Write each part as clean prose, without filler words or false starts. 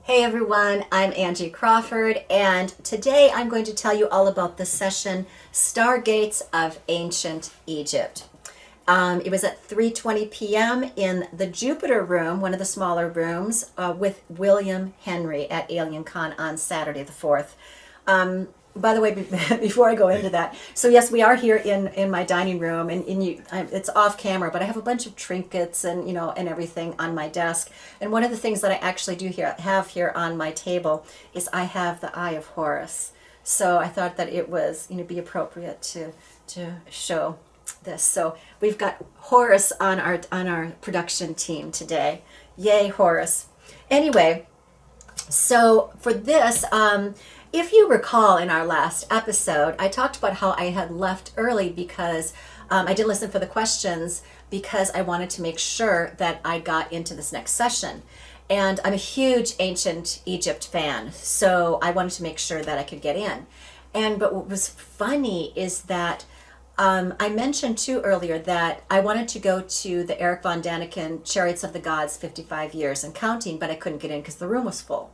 Hey everyone, I'm Angie Crawford, and today I'm going to tell you all about the session Stargates of Ancient Egypt. It was at 3:20 p.m. in the Jupiter room, one of the smaller rooms, with William Henry at AlienCon on Saturday the 4th. By the way, before I go into that, so yes, we are here in my dining room, and it's off camera, but I have a bunch of trinkets and and everything on my desk. And one of the things that I actually have here on my table is I have the Eye of Horus. So I thought that it was be appropriate to show this. So we've got Horus on our production team today. Yay, Horus! Anyway, so for this. If you recall in our last episode, I talked about how I had left early because I didn't listen for the questions because I wanted to make sure that I got into this next session. And I'm a huge ancient Egypt fan, so I wanted to make sure that I could get in. But what was funny is that I mentioned too earlier that I wanted to go to the Eric von Daniken Chariots of the Gods 55 years and counting, but I couldn't get in because the room was full.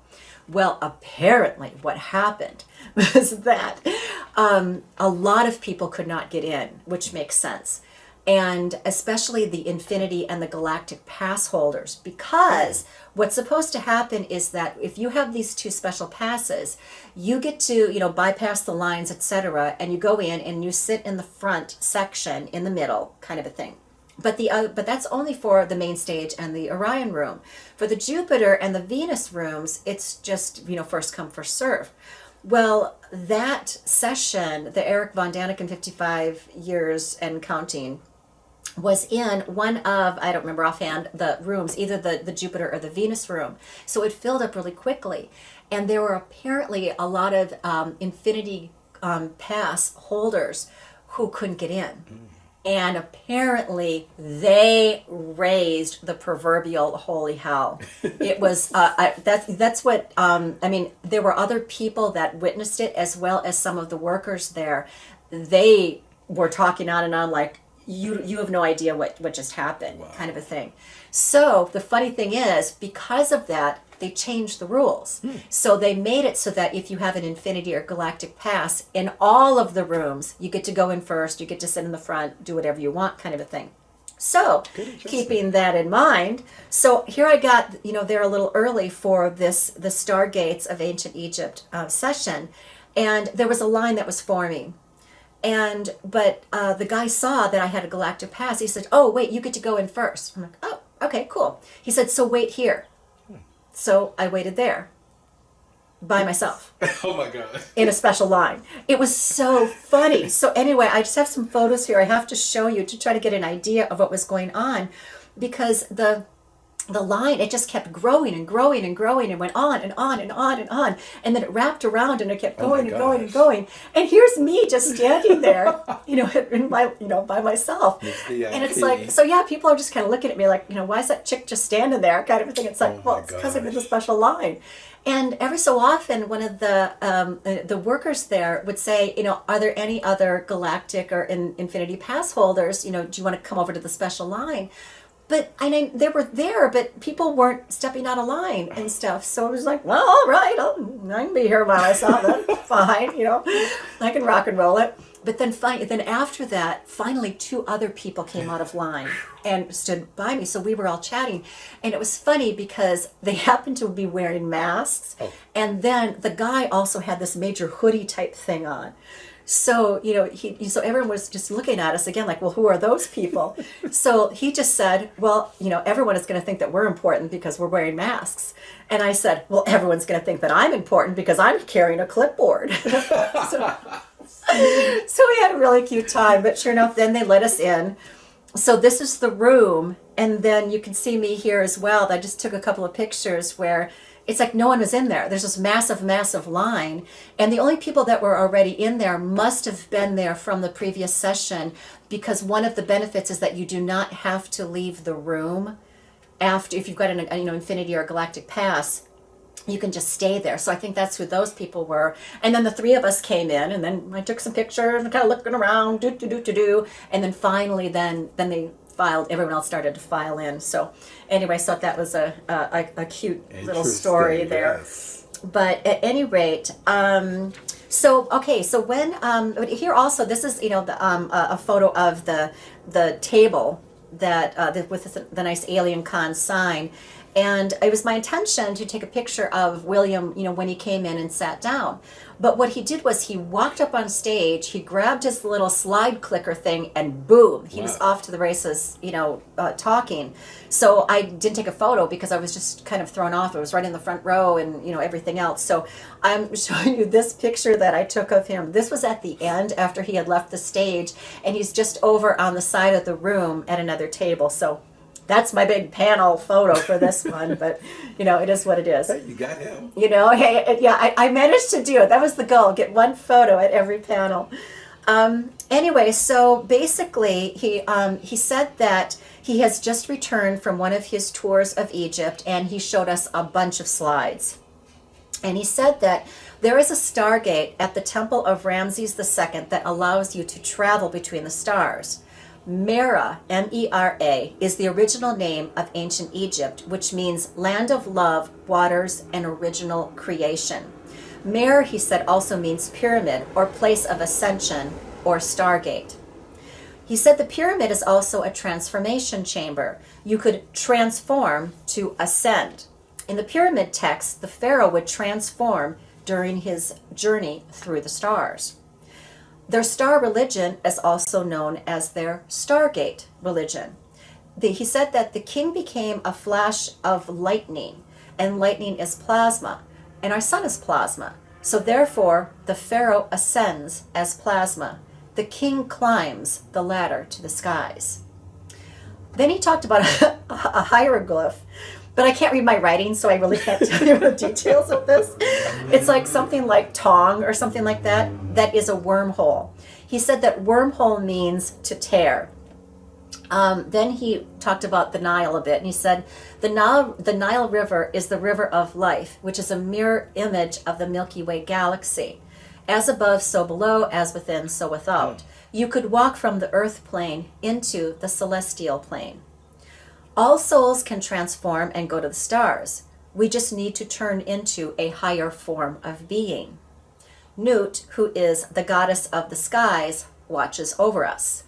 Well, apparently what happened was that a lot of people could not get in, which makes sense. And especially the Infinity and the Galactic Pass holders, because what's supposed to happen is that if you have these two special passes, you get to, bypass the lines, etc., and you go in and you sit in the front section in the middle, kind of a thing. But that's only for the main stage and the Orion room. For the Jupiter and the Venus rooms, it's just first come first serve. Well, that session, the Eric von Daniken 55 years and counting, was in one of, I don't remember offhand, the rooms, either the Jupiter or the Venus room. So it filled up really quickly, and there were apparently a lot of Infinity Pass holders who couldn't get in. And apparently they raised the proverbial holy hell. It was that's what I mean. There were other people that witnessed it, as well as some of the workers there. They were talking on and on like you have no idea what just happened, wow, kind of a thing. So the funny thing is, because of that, they changed the rules. So they made it so that if you have an Infinity or Galactic Pass, in all of the rooms, you get to go in first, you get to sit in the front, do whatever you want, kind of a thing. So keeping that in mind, so here I got, there a little early for the Stargates of Ancient Egypt session, and there was a line that was forming. But the guy saw that I had a Galactic Pass. He said, "Oh, wait, you get to go in first." I'm like, "Oh, okay, cool." He said, "So wait here." So I waited there by myself. Oh my God. In a special line. It was so funny. So anyway, I just have some photos here I have to show you to try to get an idea of what was going on, because the line, it just kept growing and growing and growing and went on and on and on and on. And then it wrapped around and it kept going and going and going. And here's me just standing there, in my, by myself. And it's like, so yeah, people are just kind of looking at me like, why is that chick just standing there kind of a thing. It's like, well, it's because I'm in the special line. And every so often, one of the workers there would say, are there any other galactic or Infinity Pass holders? Do you want to come over to the special line? But they were there, but people weren't stepping out of line and stuff. So it was like, well, all right, I can be here by myself. Then fine, I can rock and roll it. But then after that, finally, two other people came out of line and stood by me. So we were all chatting, and it was funny because they happened to be wearing masks, and then the guy also had this major hoodie type thing on. So, so everyone was just looking at us again like, well, who are those people? So he just said, well, everyone is going to think that we're important because we're wearing masks. And I said, well, everyone's going to think that I'm important because I'm carrying a clipboard. So we had a really cute time, but sure enough, then they let us in. So this is the room, and then you can see me here as well. I just took a couple of pictures where it's like no one was in there. There's this massive, massive line. And the only people that were already in there must have been there from the previous session, because one of the benefits is that you do not have to leave the room after, if you've got an Infinity or Galactic Pass, you can just stay there. So I think that's who those people were. And then the three of us came in, and then I took some pictures and kind of looking around, and then finally then they filed, everyone else started to file in. So anyway, I thought that was a cute little story there. Yes. But at any rate, so when here also, this is a photo of the table that with the nice AlienCon sign. And it was my intention to take a picture of William, when he came in and sat down. But what he did was he walked up on stage, he grabbed his little slide clicker thing, and boom, he was off to the races, talking. So I didn't take a photo because I was just kind of thrown off. It was right in the front row and, everything else. So I'm showing you this picture that I took of him. This was at the end after he had left the stage, and he's just over on the side of the room at another table. So that's my big panel photo for this one, but it is what it is. Hey, you got him. Hey, yeah, I managed to do it. That was the goal, get one photo at every panel. Anyway, so basically he said that he has just returned from one of his tours of Egypt, and he showed us a bunch of slides. And he said that there is a Stargate at the temple of Ramses II that allows you to travel between the stars. Mera, M-E-R-A, is the original name of ancient Egypt, which means land of love, waters, and original creation. Mer, he said, also means pyramid, or place of ascension, or Stargate. He said the pyramid is also a transformation chamber. You could transform to ascend. In the pyramid text, the pharaoh would transform during his journey through the stars. Their star religion is also known as their Stargate religion. He said that the king became a flash of lightning, and lightning is plasma, and our sun is plasma. So therefore, the pharaoh ascends as plasma. The king climbs the ladder to the skies. Then he talked about a hieroglyph, but I can't read my writing, so I really can't tell you the details of this. It's like something like tong or something like that. That is a wormhole. He said that wormhole means to tear. Then he talked about the Nile a bit, and he said the Nile River is the river of life, which is a mirror image of the Milky Way galaxy. As above, so below, as within, so without. You could walk from the earth plane into the celestial plane. All souls can transform and go to the stars. We just need to turn into a higher form of being. Nut, who is the goddess of the skies, watches over us.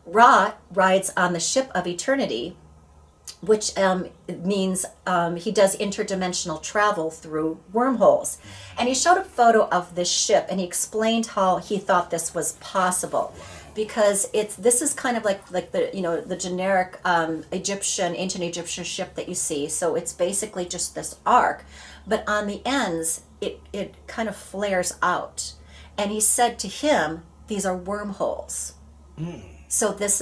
Ra rides on the ship of eternity, which means he does interdimensional travel through wormholes. And he showed a photo of this ship, and he explained how he thought this was possible. Because this is kind of like the generic ancient Egyptian ship that you see. So it's basically just this arc, but on the ends it kind of flares out. And he said to him, these are wormholes. So that's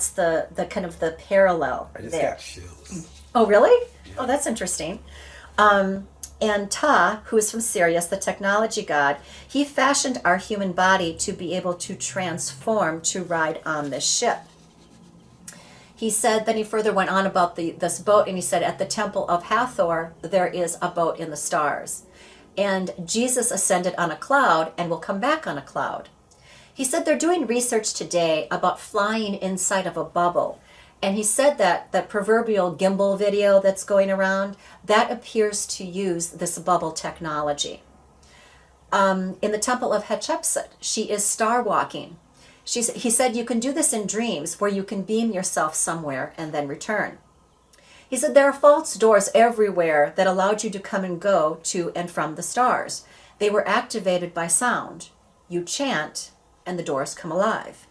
the kind of the parallel I just there. got chills. Oh really? Yeah. Oh, that's interesting. And Ta, who is from Sirius, the technology god, he fashioned our human body to be able to transform to ride on this ship. He said, then he further went on about this boat, and he said, at the temple of Hathor, there is a boat in the stars. And Jesus ascended on a cloud and will come back on a cloud. He said they're doing research today about flying inside of a bubble. And he said that the proverbial gimbal video that's going around, that appears to use this bubble technology. In the temple of Hatshepsut, she is star walking. He said you can do this in dreams where you can beam yourself somewhere and then return. He said there are false doors everywhere that allowed you to come and go to and from the stars. They were activated by sound. You chant and the doors come alive.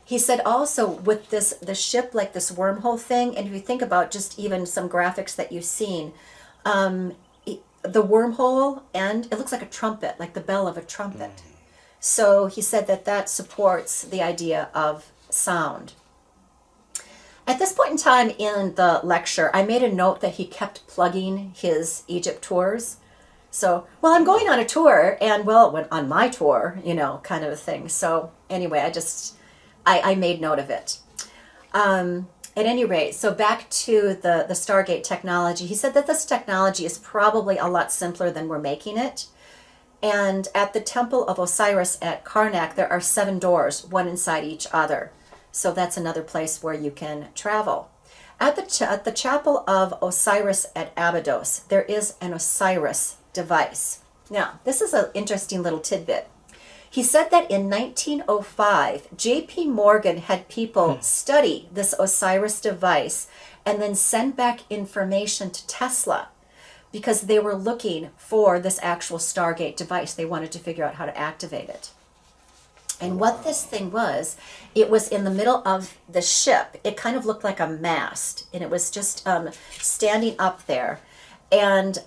He said also with the ship, like this wormhole thing, and if you think about just even some graphics that you've seen, the wormhole end, it looks like a trumpet, like the bell of a trumpet. So he said that supports the idea of sound. At this point in time in the lecture, I made a note that he kept plugging his Egypt tours. So, well, I'm going on a tour, and well, went on my tour, kind of a thing. So anyway, I made note of it. At any rate, so back to the Stargate technology. He said that this technology is probably a lot simpler than we're making it. And at the Temple of Osiris at Karnak, there are 7 doors, one inside each other. So that's another place where you can travel. At the chapel of Osiris at Abydos, there is an Osiris device. Now, this is an interesting little tidbit. He said that in 1905, J.P. Morgan had people study this Osiris device and then send back information to Tesla because they were looking for this actual Stargate device. They wanted to figure out how to activate it. And what this thing was, it was in the middle of the ship. It kind of looked like a mast, and it was just standing up there. And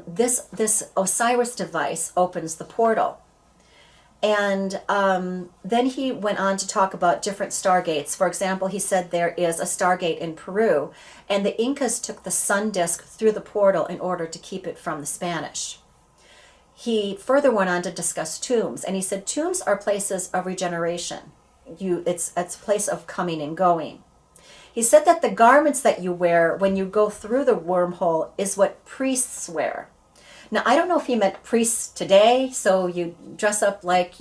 this Osiris device opens the portal. And then he went on to talk about different stargates. For example, he said there is a stargate in Peru, and the Incas took the sun disk through the portal in order to keep it from the Spanish. He further went on to discuss tombs, and he said tombs are places of regeneration. It's a place of coming and going. He said that the garments that you wear when you go through the wormhole is what priests wear. Now, I don't know if he meant priests today, so you dress up like,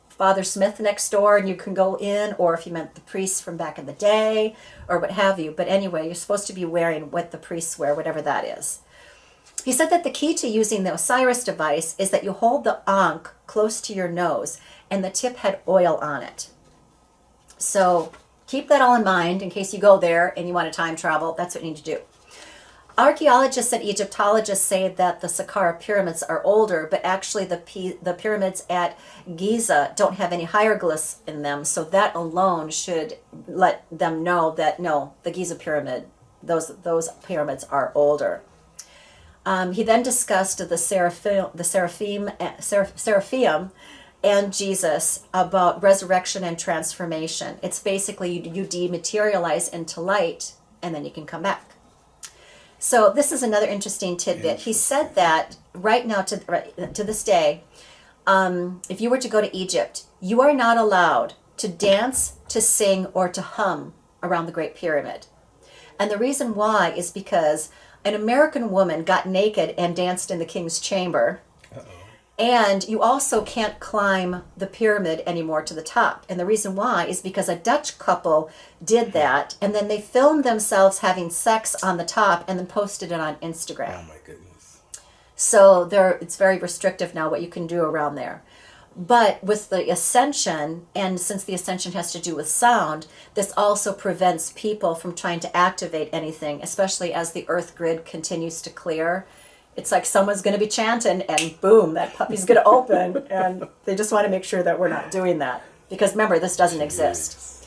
Father Smith next door and you can go in, or if he meant the priests from back in the day, or what have you. But anyway, you're supposed to be wearing what the priests wear, whatever that is. He said that the key to using the Osiris device is that you hold the ankh close to your nose and the tip had oil on it. So keep that all in mind in case you go there and you want to time travel. That's what you need to do. Archaeologists and Egyptologists say that the Saqqara pyramids are older, but actually the pyramids at Giza don't have any hieroglyphs in them, so that alone should let them know that no, the Giza pyramid, those pyramids are older. He then discussed the seraphim and Jesus about resurrection and transformation. It's basically you dematerialize into light and then you can come back. So this is another interesting tidbit. He said that right now to this day, if you were to go to Egypt, you are not allowed to dance, to sing, or to hum around the Great Pyramid. And the reason why is because an American woman got naked and danced in the king's chamber. Uh-oh. And you also can't climb the pyramid anymore to the top. And the reason why is because a Dutch couple did that, and then they filmed themselves having sex on the top and then posted it on Instagram. Oh my goodness. So it's very restrictive now what you can do around there. But with the ascension, and since the ascension has to do with sound, this also prevents people from trying to activate anything, especially as the earth grid continues to clear. It's like someone's going to be chanting and boom, that puppy's going to open. And they just want to make sure that we're not doing that. Because remember, this doesn't exist.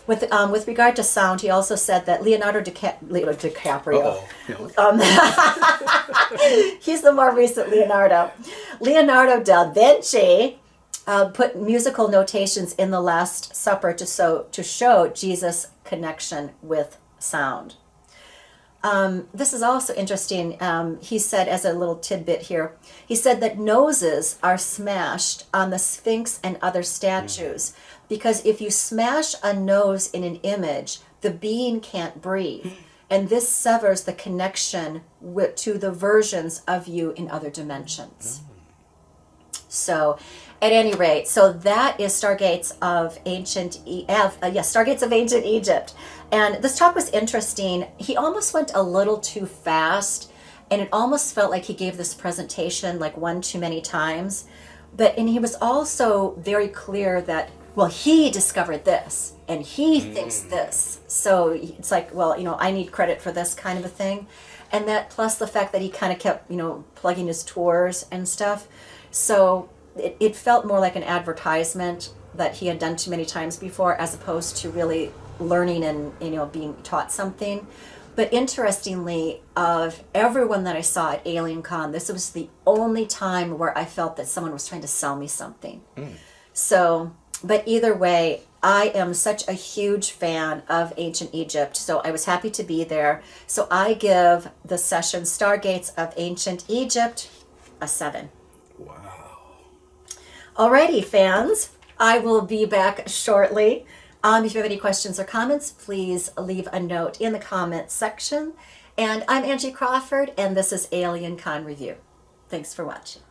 With regard to sound, he also said that Leonardo DiCaprio, he's the more recent Leonardo da Vinci, put musical notations in the Last Supper to show Jesus' connection with sound. This is also interesting. He said, as a little tidbit here, he said that noses are smashed on the Sphinx and other statues because if you smash a nose in an image, the being can't breathe. And this severs the connection to the versions of you in other dimensions. So, at any rate, so that is Stargates of Ancient Egypt. And this talk was interesting. He almost went a little too fast, and it almost felt like he gave this presentation like one too many times. And he was also very clear that, well, he discovered this, and he thinks this. So it's like, well, I need credit for this kind of a thing. And that plus the fact that he kind of kept, plugging his tours and stuff. So it felt more like an advertisement that he had done too many times before, as opposed to really learning and being taught something. But interestingly, of everyone that I saw at AlienCon, this was the only time where I felt that someone was trying to sell me something. So, but either way, I am such a huge fan of ancient Egypt, so I was happy to be there. So I give the session Stargates of Ancient Egypt a 7. Wow. Alrighty, fans, I will be back shortly. If you have any questions or comments, please leave a note in the comments section. And I'm Angie Crawford, and this is AlienCon Review. Thanks for watching.